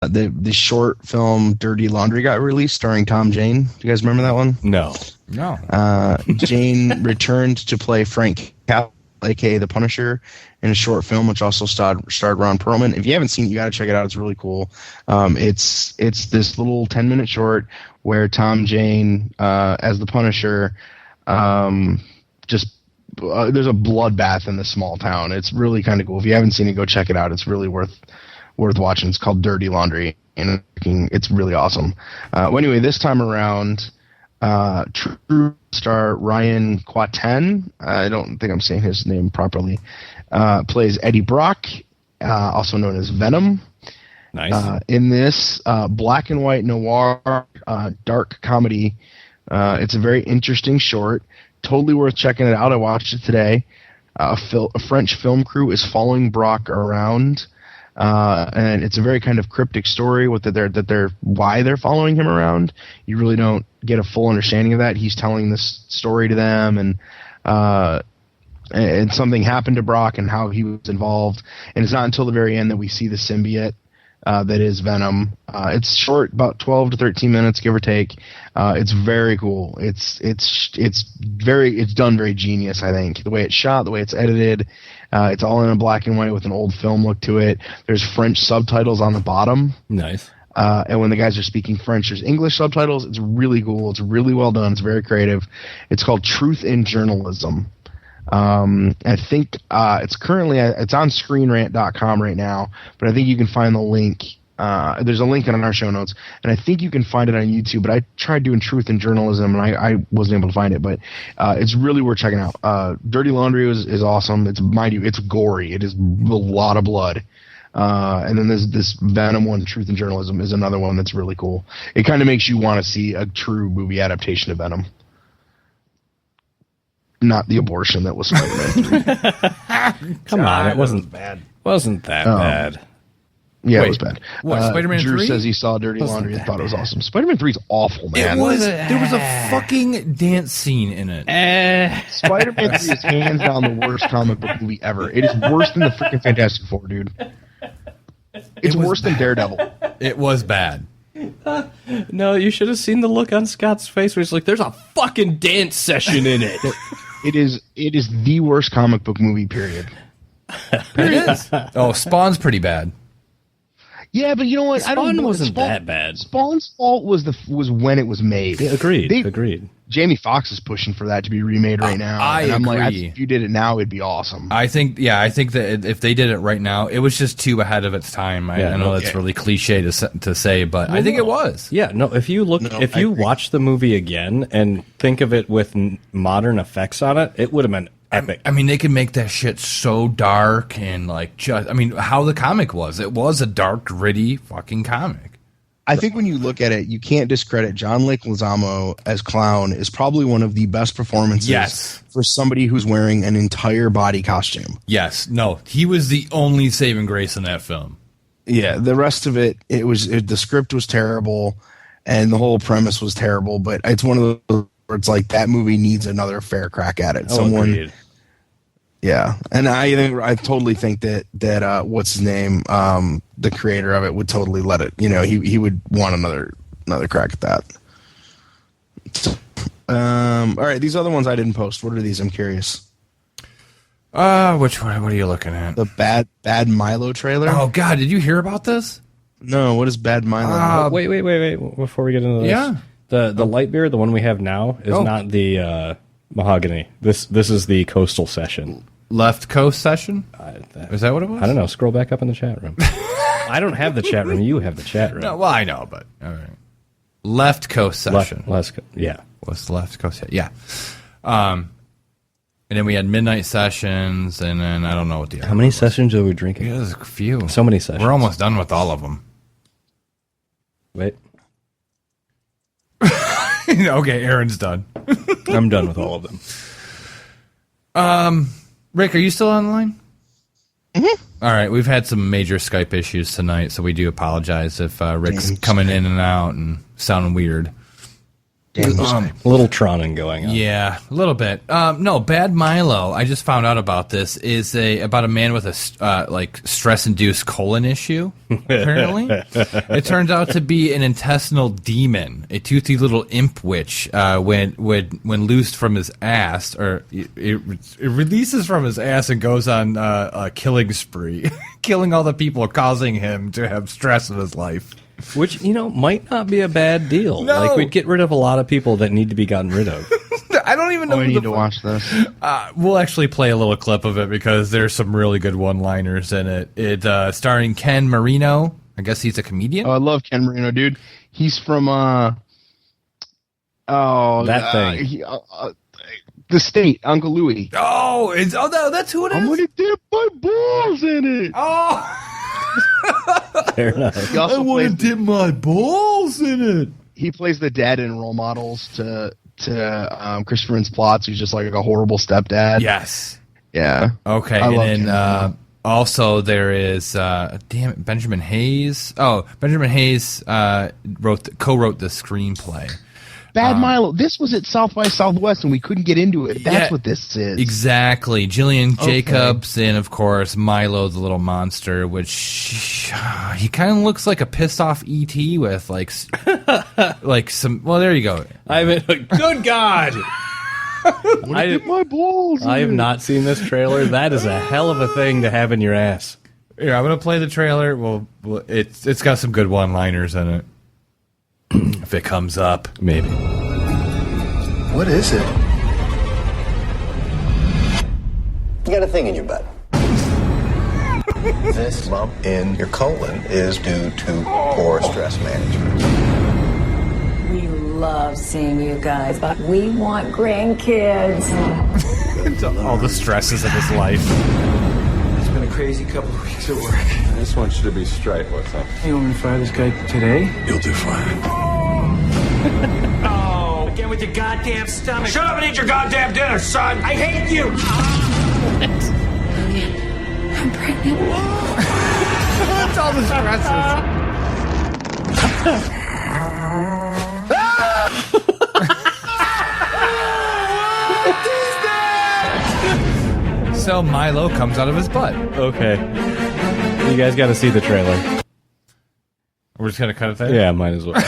the short film Dirty Laundry got released starring Tom Jane. Do you guys remember that one? No. Jane returned to play Frank Castle, aka the Punisher, in a short film which also starred Ron Perlman. If you haven't seen it, you got to check it out. It's really cool. It's this little 10-minute short where Tom Jane as the Punisher there's a bloodbath in this small town. It's really kind of cool. If you haven't seen it, go check it out. It's really worth watching. It's called Dirty Laundry, and it's really awesome. Well, anyway, this time around, True star Ryan Quaten, I don't think I'm saying his name properly, plays Eddie Brock, also known as Venom. Nice. In this black and white noir dark comedy, it's a very interesting short. Totally worth checking it out. I watched it today. A French film crew is following Brock around, and it's a very kind of cryptic story with why they're following him around. You really don't get a full understanding of that. He's telling this story to them, and something happened to Brock and how he was involved. And it's not until the very end that we see the symbiote that is Venom. It's short, about 12 to 13 minutes, give or take. It's very cool. It's done very genius, I think. The way it's shot, the way it's edited, it's all in a black and white with an old film look to it. There's French subtitles on the bottom. Nice. And when the guys are speaking French, there's English subtitles. It's really cool. It's really well done. It's very creative. It's called Truth in Journalism. I think it's on screenrant.com right now, but I think you can find the link. There's a link in our show notes, and I think you can find it on YouTube, but I tried doing Truth in Journalism, and I wasn't able to find it, but it's really worth checking out. Dirty Laundry is awesome. Mind you, it's gory. It is a lot of blood. And then there's this Venom one, Truth in Journalism, is another one that's really cool. It kind of makes you want to see a true movie adaptation of Venom. Not the abortion that was Spider-Man 3. Come on, it wasn't bad. Wasn't that bad? Yeah, it was bad. What, Spider-Man 3? Drew says he saw Dirty Laundry and thought it was awesome. Spider-Man 3 is awful, man. There was a fucking dance scene in it. Spider-Man 3 is hands down the worst comic book movie ever. It is worse than the freaking Fantastic Four, dude. It's worse than Daredevil. It was bad. No, you should have seen the look on Scott's face where he's like, there's a fucking dance session in it. It is the worst comic book movie, period. It is. Oh, Spawn's pretty bad. Yeah, but you know what? Spawn wasn't that bad. Spawn's fault was when it was made. Yeah, agreed. Jamie Foxx is pushing for that to be remade right now. I'm agree. Like, if you did it now, it'd be awesome. I think that if they did it right now, it was just too ahead of its time. I know that's really cliche to say, but I think it was. Yeah, no. If you watch the movie again and think of it with modern effects on it, it would have been epic. I mean, they could make that shit so dark and how the comic was. It was a dark, gritty fucking comic. I think when you look at it, you can't discredit John Leguizamo as Clown is probably one of the best performances for somebody who's wearing an entire body costume. Yes. No, he was the only saving grace in that film. Yeah, the rest of it, the script was terrible and the whole premise was terrible, but it's one of those where it's like that movie needs another fair crack at it. Agreed. Yeah, and I totally think that what's his name, the creator of it, would totally let it. You know, he would want another crack at that. All right, these other ones I didn't post. What are these? I'm curious. Which one? What are you looking at? The Bad Milo trailer. Oh God, did you hear about this? No. What is Bad Milo? Wait. Before we get into this, yeah, the light beer, the one we have now, is not the mahogany. This is the Coastal Session. Left Coast Session? Is that what it was? I don't know. Scroll back up in the chat room. I don't have the chat room. You have the chat room. No, well, I know, but all right. Left Coast Session. Yeah. What's the Left Coast? Yeah. And then we had Midnight Sessions, and then I don't know what the other How many sessions are we drinking? Yeah, there's a few. So many sessions. We're almost done with all of them. Wait. Okay, Aaron's done. I'm done with all of them. Rick, are you still on the line? Mm-hmm. All right, we've had some major Skype issues tonight, so we do apologize if Rick's coming in and out and sounding weird. A little Tronin going on. Yeah, a little bit. No, Bad Milo. I just found out about this. Is about a man with a stress-induced colon issue. Apparently, it turns out to be an intestinal demon, a toothy little imp witch. When loosed from his ass, or it releases from his ass and goes on a killing spree, killing all the people, causing him to have stress in his life. Which, might not be a bad deal. No. Like, we'd get rid of a lot of people that need to be gotten rid of. I don't even know. We need to watch this. We'll actually play a little clip of it because there's some really good one-liners in it. It's starring Ken Marino. I guess he's a comedian. Oh, I love Ken Marino, dude. He's from thing. The State, Uncle Louie. Oh, that's who it is. I'm gonna dip my balls in it. Oh. Fair enough. I want to dip my balls in it. He plays the dad in Role Models to Christopher Mintz-Plasse, who's just like a horrible stepdad. Yes. Yeah. Okay. And then also there is Benjamin Hayes. Oh, Benjamin Hayes co-wrote the screenplay. Bad Milo. This was at South by Southwest, and we couldn't get into it. That's what this is. Exactly. Jillian Jacobs, and of course Milo the little monster, which he kind of looks like a pissed off ET with like some. Well, there you go. Good God. My balls. I have not seen this trailer. That is a hell of a thing to have in your ass. Here, I'm gonna play the trailer. Well, it's got some good one-liners in it. If it comes up, maybe. What is it? You got a thing in your butt. This bump in your colon is due to poor stress management. We love seeing you guys, but we want grandkids. All the stresses of his life. It's been a crazy couple of weeks at work. I just want you to be straight. What's up? You want me to fire this guy today? You'll do fine. Oh, again with your goddamn stomach. Shut up and eat your goddamn dinner, son. I hate you. I'm pregnant. What's all the stresses? So Milo comes out of his butt. Okay. You guys got to see the trailer. We're just gonna cut it there. Yeah, might as well.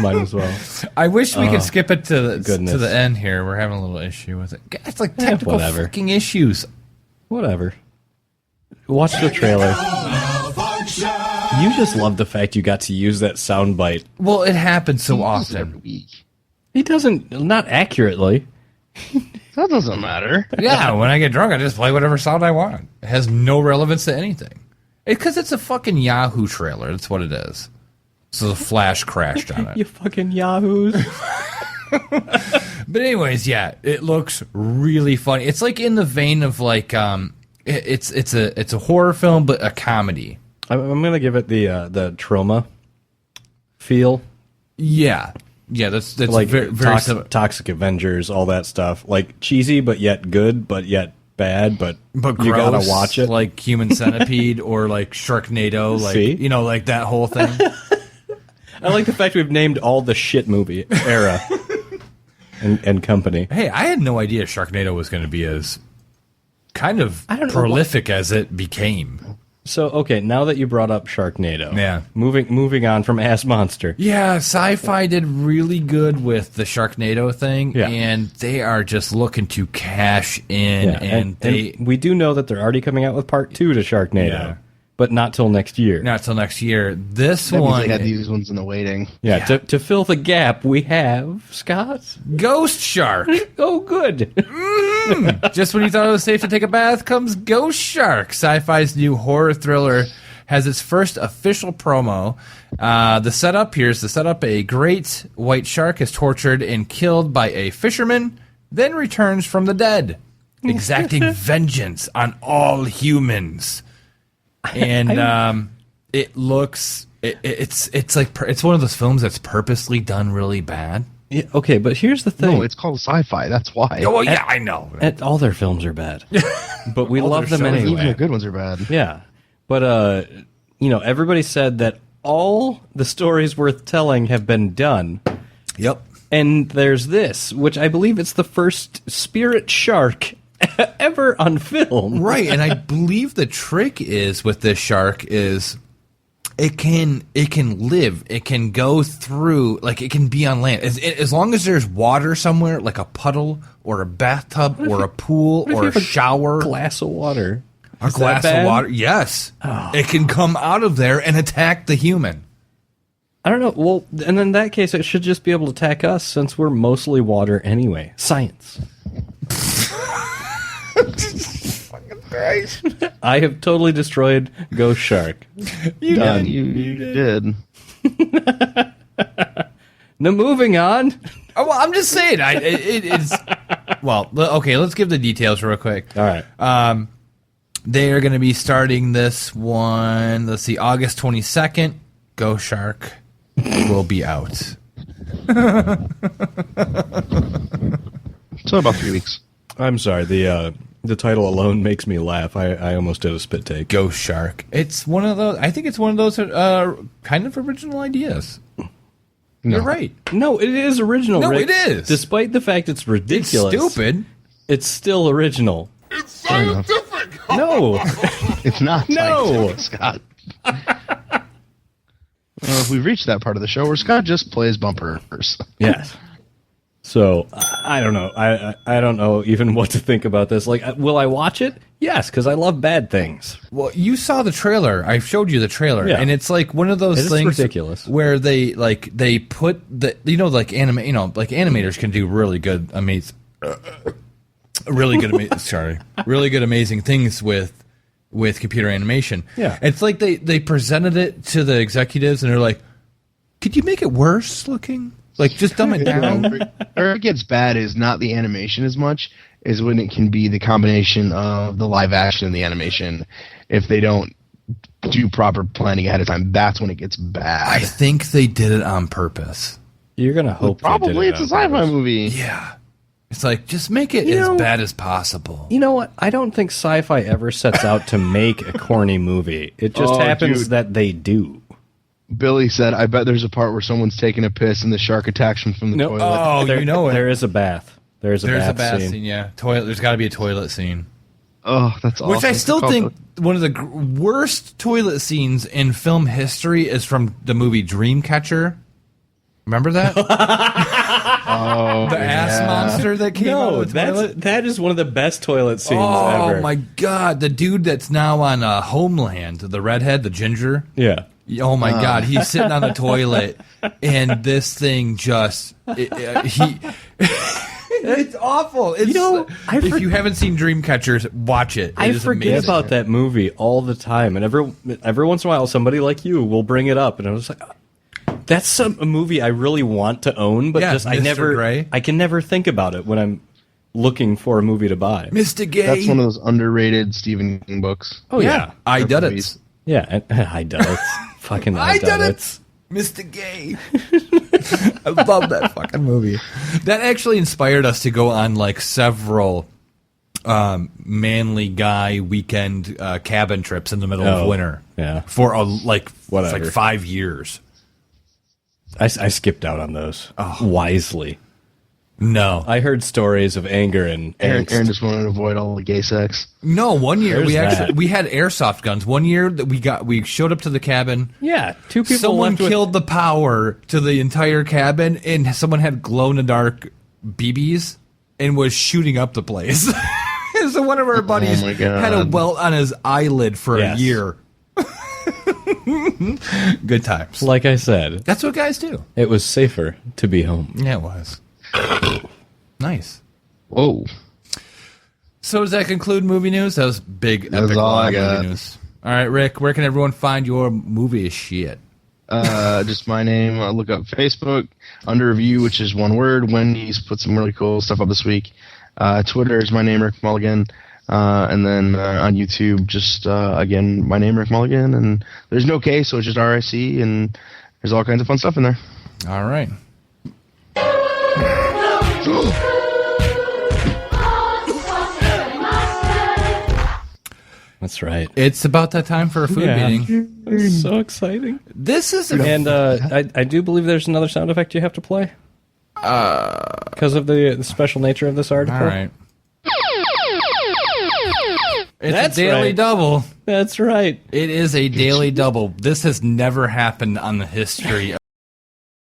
Might as well. I wish we could skip it to goodness. the end here. We're having a little issue with it. It's like technical whatever. fucking issues. Whatever. Watch the trailer. You just love the fact you got to use that soundbite. Well, it happens so often. He doesn't, not accurately. That doesn't matter. Yeah, when I get drunk, I just play whatever sound I want. It has no relevance to anything. Because it's a fucking Yahoo trailer. That's what it is. So the Flash crashed on it. You fucking yahoos. But anyways, yeah, it looks really funny. It's like in the vein of like it's a horror film but a comedy. I'm gonna give it the trauma feel. Yeah, that's like very Toxic Avengers, all that stuff. Like cheesy but yet good, but yet bad, but gross, you gotta watch it. Like Human Centipede or like Sharknado, like See? Like that whole thing. I like the fact we've named all the shit movie era and company. Hey, I had no idea Sharknado was going to be as kind of prolific as it became. So, okay, now that you brought up Sharknado, yeah, moving on from Ass Monster. Yeah, Sci-Fi did really good with the Sharknado thing, and they are just looking to cash in. Yeah, and we do know that they're already coming out with part 2 to Sharknado, but not till next year. Not till next year. This that one, means they got these ones in the waiting. Yeah, to fill the gap, we have Scott Ghost Shark. Oh, good. Just when you thought it was safe to take a bath, comes Ghost Shark. Sci-Fi's new horror thriller has its first official promo. Here's the setup. A great white shark is tortured and killed by a fisherman, then returns from the dead, exacting vengeance on all humans. And it looks it's one of those films that's purposely done really bad. Yeah, okay, but here's the thing. No, it's called Sci-Fi. That's why. Oh, yeah, I know. All their films are bad, but we love them anyway. Even the good ones are bad. Yeah, but everybody said that all the stories worth telling have been done. Yep. And there's this, which I believe it's the first spirit shark ever on film. Right, and I believe the trick is with this shark is it can live, it can go through, like it can be on land as long as there's water somewhere, like a puddle or a bathtub or a pool or a shower, glass of water, a glass of water. Yes, it can come out of there and attack the human. I don't know. Well, and in that case, it should just be able to attack us since we're mostly water anyway. Science. I have totally destroyed Ghost Shark. You did. Now, moving on. Oh, well, I'm just saying. It's well. Okay, let's give the details real quick. All right. They are going to be starting this one. Let's see, August 22nd. Ghost Shark will be out. So about 3 weeks. I'm sorry. The title alone makes me laugh. I almost did a spit take. Ghost Shark. It's one of those. I think it's one of those kind of original ideas. No. You're right. No, it is original. No, Rick. it is. Despite the fact it's ridiculous, It's stupid. it's still original. It's scientific. No, It's not No. scientific, Scott. We've reached that part of the show where Scott just plays bumpers. yes. So I don't know. I don't know even what to think about this. Like, will I watch it? Yes, because I love bad things. Well, you saw the trailer. I showed you the trailer, Yeah. and it's like one of those It is things ridiculous. where they put the like animators can do really good really good amazing things with computer animation. Yeah. It's like they presented it to the executives, and they're like, "Could you make it worse looking? Like, just dumb it down." Where it gets bad is not the animation as much as when it can be the combination of the live action and the animation. If they don't do proper planning ahead of time, that's when it gets bad. I think they did it on purpose. You're gonna hope. Probably it's a sci-fi movie. Yeah. It's like, just make it as bad as possible. You know what? I don't think sci-fi ever sets out to make a corny movie. It just happens that they do. Billy said, "I bet there's a part where someone's taking a piss and the shark attacks him from the toilet." Oh, there, you know it. There is a bath. There's a bath scene. Yeah. There's got to be a toilet scene. Oh, that's awesome. Which I still think one of the worst toilet scenes in film history is from the movie Dreamcatcher. Remember that? The ass monster that came out of the toilet? That is one of the best toilet scenes ever. Oh, my God. The dude that's now on Homeland, the redhead, the ginger. Yeah. Oh, my God. He's sitting on the toilet, and this thing just... It's awful. It's, if you haven't seen Dreamcatcher, watch it. I forget about that movie all the time, and every once in a while, somebody like you will bring it up, and I was like, that's a movie I really want to own, but just I can never think about it when I'm looking for a movie to buy. Mr. Gay. That's one of those underrated Stephen King books. Oh yeah, I did it. Yeah, I did it. Fucking I did it. Mr. Gay. I love that fucking movie. That actually inspired us to go on like several manly guy weekend cabin trips in the middle of winter. Yeah, for like 5 years. I skipped out on those wisely. No, I heard stories of anger and Aaron just wanted to avoid all the gay sex. No, one year we had airsoft guns. One year that we showed up to the cabin. Yeah, two people. Someone killed the power to the entire cabin, and someone had glow in the dark BBs and was shooting up the place. So one of our buddies had a welt on his eyelid for a year. Good times. Like I said, that's what guys do. It was safer to be home. Yeah, it was. Nice. Whoa. So does that conclude movie news? That was big. That's epic all I got. Movie news. All right, Rick. Where can everyone find your movie shit? Just my name. Look up Facebook under review, which is one word. Wendy's put some really cool stuff up this week. Twitter is my name, Rick Mulligan. And then on YouTube, just again, my name, Rick Mulligan. And there's no K, so it's just RIC, and there's all kinds of fun stuff in there. All right. That's right. It's about that time for a food meeting. It's so exciting. This is I do believe there's another sound effect you have to play. Because of the special nature of this article? All right. It's a daily double. That's right. It is a daily double. This has never happened on the history